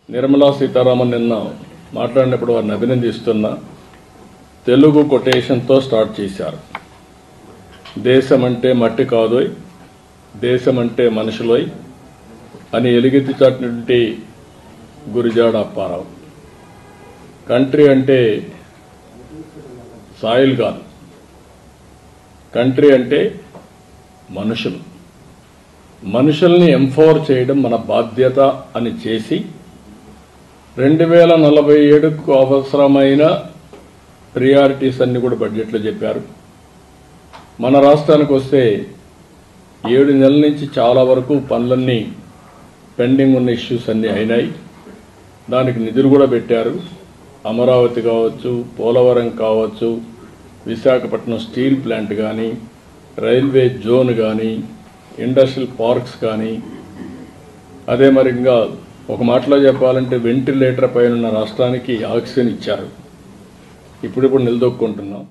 నిర్మలా సీతారామన్ నిన్న మాట్లాడినప్పుడు వారిని అభినందిస్తున్నా. తెలుగు కొటేషన్తో స్టార్ట్ చేశారు. దేశమంటే మట్టి కాదోయ్, దేశమంటే మనుషులోయ్ అని ఎలుగెత్తి చాటినటువంటి గురిజాడ అప్పారావు. కంట్రీ అంటే సాయిల్ కాదు, కంట్రీ అంటే మనుషులు. మనుషుల్ని ఎంపవర్ చేయడం మన బాధ్యత అని చేసి 2047కు అవసరమైన ప్రియారిటీస్ అన్ని కూడా బడ్జెట్లో చెప్పారు. మన రాష్ట్రానికి వస్తే 7 నెలల నుంచి చాలా వరకు పనులన్నీ పెండింగ్ ఉన్న ఇష్యూస్ అన్నీ అయినాయి. దానికి నిధులు కూడా పెట్టారు. అమరావతి కావచ్చు, పోలవరం కావచ్చు, విశాఖపట్నం స్టీల్ ప్లాంట్ కానీ, రైల్వే జోన్ కానీ, ఇండస్ట్రియల్ పార్క్స్ కానీ, అదే మరి ఇంకా ఒక మాటలో చెప్పాలంటే వెంటిలేటర్ పైన ఉన్న రాష్ట్రానికి ఆక్సిజన్ ఇచ్చారు. ఇప్పుడు నిలదొక్కుంటున్నాం.